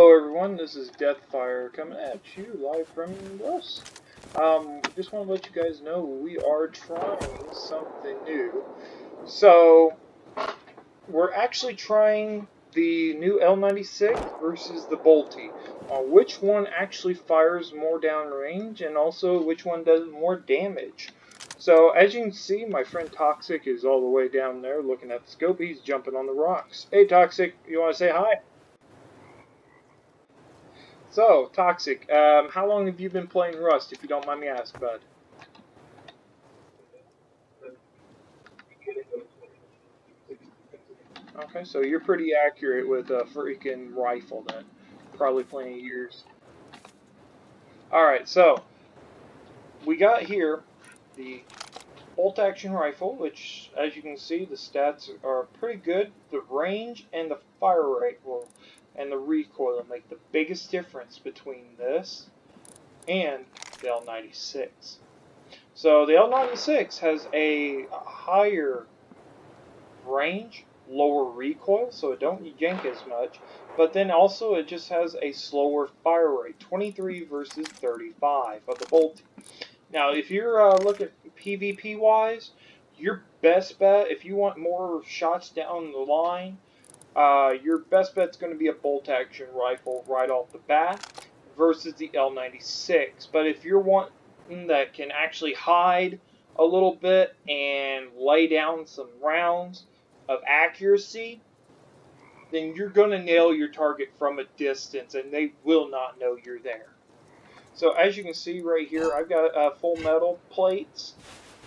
Hello everyone, this is Deathfire coming at you live from Rust. Just want to let you guys know we are trying something new. So, we're actually trying the new L96 versus the bolty. Which one actually fires more downrange and also which one does more damage. So, as you can see, my friend Toxic is all the way down there looking at the scope. He's jumping on the rocks. Hey Toxic, you want to say hi? So, Toxic, how long have you been playing Rust, if you don't mind me asking, bud? Okay, so you're pretty accurate with a freaking rifle then. Probably plenty of years. Alright, so, we got here the bolt-action rifle, which, as you can see, the stats are pretty good. The range and the fire rate and the recoil will make the biggest difference between this and the L96. So the L96 has a higher range, lower recoil, so it don't yank as much, but then also it just has a slower fire rate, 23 versus 35 of the bolty. Now, if you're looking PvP wise, your best bet, if you want more shots down the line, your best bet's going to be a bolt action rifle right off the bat versus the L96. But if you're wanting that can actually hide a little bit and lay down some rounds of accuracy, then you're going to nail your target from a distance and they will not know you're there. So as you can see right here, I've got full metal plates,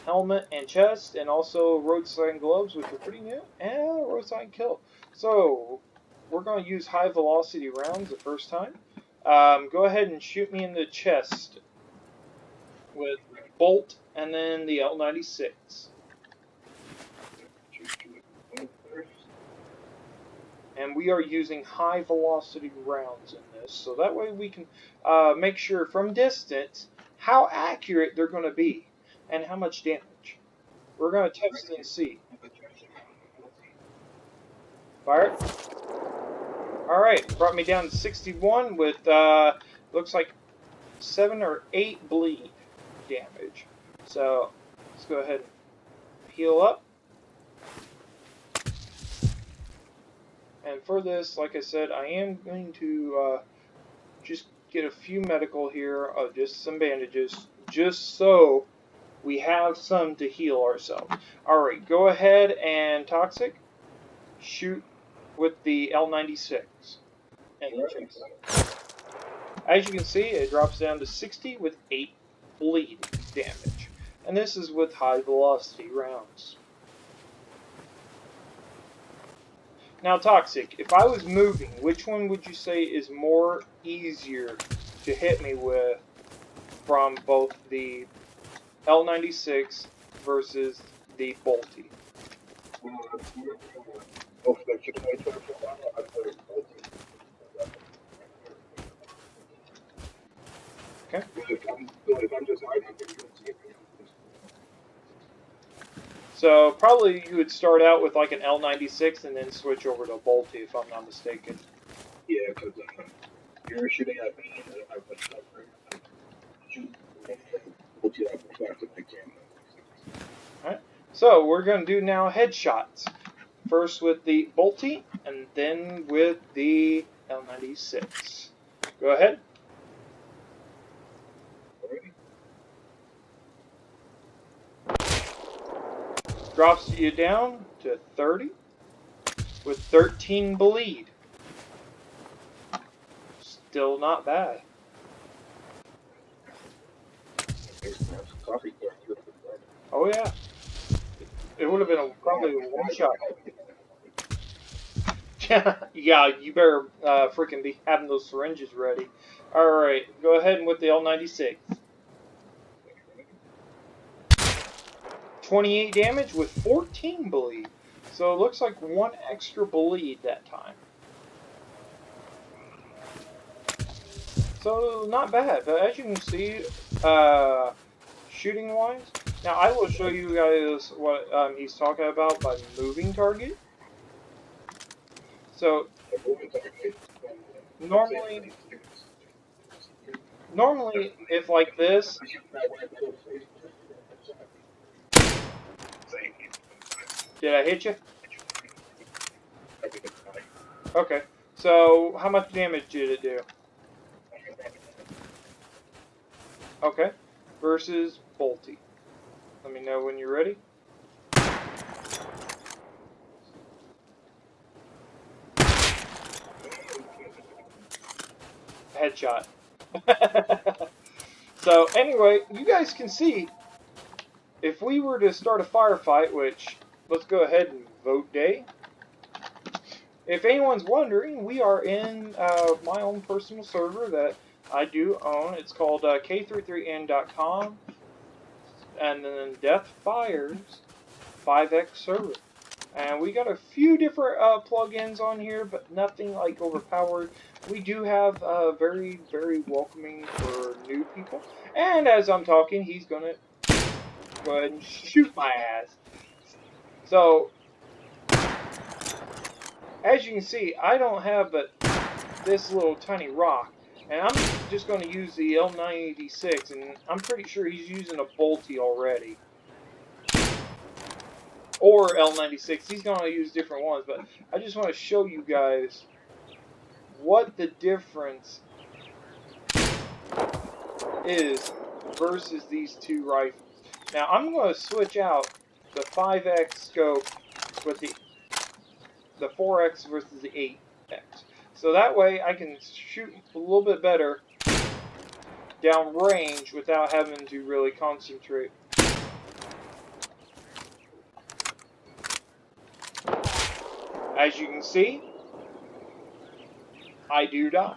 helmet and chest, and also roadside gloves, which are pretty new, and a roadside kill. So we're going to use high velocity rounds the first time. Go ahead and shoot me in the chest with bolt and then the L96. And we are using high velocity rounds in this, so that way we can make sure from distance how accurate they're going to be and how much damage. We're going to test and see. Fire. Alright, brought me down to 61 with, looks like 7 or 8 bleed damage. So, let's go ahead and heal up. And for this, like I said, I am going to just get a few medical here, just some bandages, just so we have some to heal ourselves. Alright, go ahead and Toxic, shoot with the L96. As you can see, it drops down to 60 with 8 bleed damage. And this is with high velocity rounds. Now, Toxic, if I was moving, which one would you say is more easier to hit me with from both the L96 versus the bolty? Okay. So probably you would start out with like an L96 and then switch over to a bolty, if I'm not mistaken. Yeah, because you're shooting at me, and I put Alright, so we're going to do now headshots. First with the bolty, and then with the L96. Go ahead. Drops you down to 30 with 13 bleed. Still not bad. Oh yeah. It would have been probably a one shot. Yeah, you better freaking be having those syringes ready. Alright, go ahead and with the L96. 28 damage with 14 bleed. So it looks like 1 extra bleed that time. So not bad, but as you can see, shooting wise, now I will show you guys what he's talking about by moving target. So Normally, normally, if like this, did I hit you? Okay. So, how much damage did it do? Okay. Versus bolty. Let me know when you're ready. Headshot. So, anyway, you guys can see, if we were to start a firefight, which, let's go ahead and vote day. If anyone's wondering, we are in my own personal server that I do own. It's called k33n.com, and then Death Fires 5x server. And we got a few different plugins on here, but nothing like overpowered. We do have very, very welcoming for new people. And as I'm talking, he's going to go ahead and shoot my ass. So, as you can see, I don't have but this little tiny rock. And I'm just going to use the l96, and I'm pretty sure he's using a bolty already. Or L96. He's going to use different ones, but I just want to show you guys what the difference is versus these two rifles. Now I'm going to switch out the 5x scope with the 4x versus the 8x. So that way I can shoot a little bit better down range without having to really concentrate. As you can see, I do die.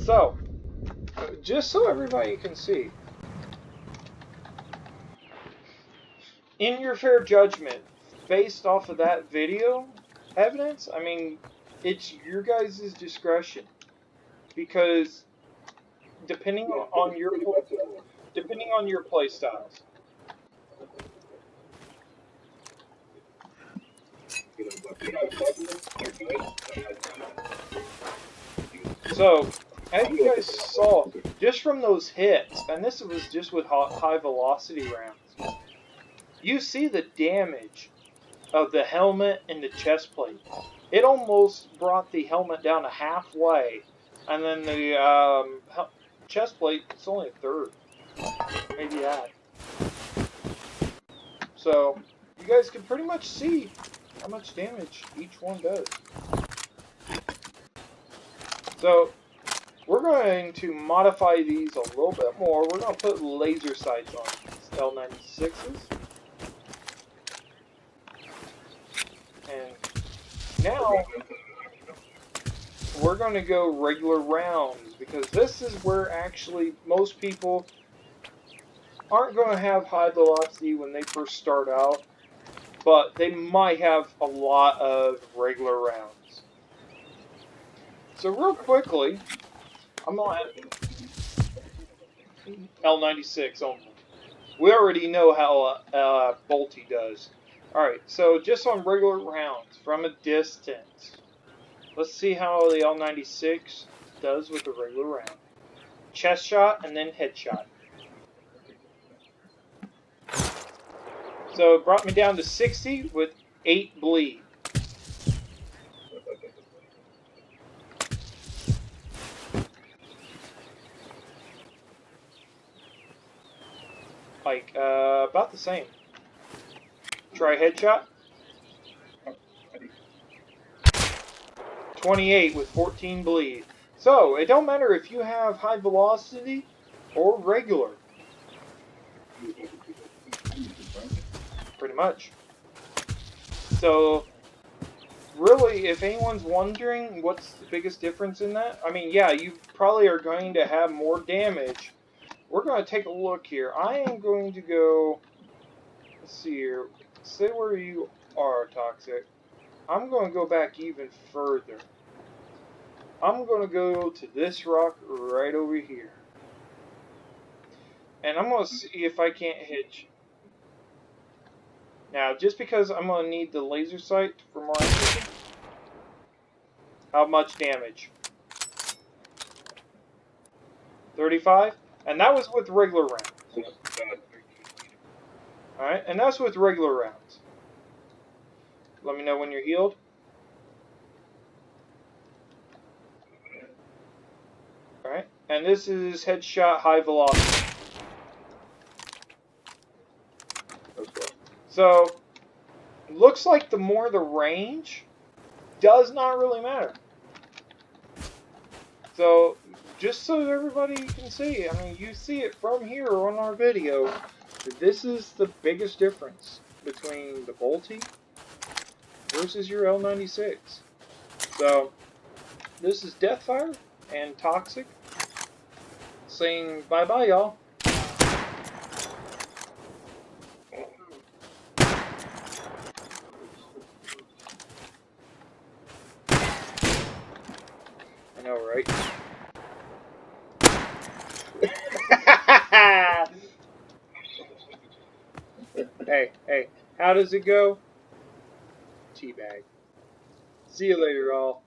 So, just so everybody can see, in your fair judgment, based off of that video evidence, I mean, it's your guys' discretion, because depending on your play styles. So, as you guys saw, just from those hits, and this was just with high velocity rounds, you see the damage of the helmet and the chest plate. It almost brought the helmet down to halfway, and then the chest plate, it's only a third, maybe that. So, you guys can pretty much see how much damage each one does. So, we're going to modify these a little bit more. We're going to put laser sights on these L96s. And now, we're going to go regular rounds, because this is where actually most people aren't going to have high velocity when they first start out, but they might have a lot of regular rounds. So real quickly, I'm going to L96 only. We already know how bolty does. Alright, so just on regular rounds, from a distance, let's see how the L96 does with the regular round. Chest shot and then headshot. So it brought me down to 60 with 8 bleed. Like, about the same. Try headshot. 28 with 14 bleed. So, it don't matter if you have high velocity or regular. Pretty much. So, really, if anyone's wondering what's the biggest difference in that, I mean, yeah, you probably are going to have more damage. We're going to take a look here. I am going to go, let's see here, say where you are, Toxic. I'm going to go back even further. I'm going to go to this rock right over here. And I'm going to see if I can't hit you. Now, just because I'm going to need the laser sight for more accuracy, How much damage? 35? And that was with regular rounds. Alright, and that's with regular rounds. Let me know when you're healed. Alright, and this is headshot high velocity. So, looks like the more the range does not really matter. So, just so everybody can see, I mean, you see it from here on our video, this is the biggest difference between the bolty versus your L96. So, this is Deathfire and Toxic saying bye-bye, y'all. I know, right? Hey, how does it go? Teabag. See you later, all.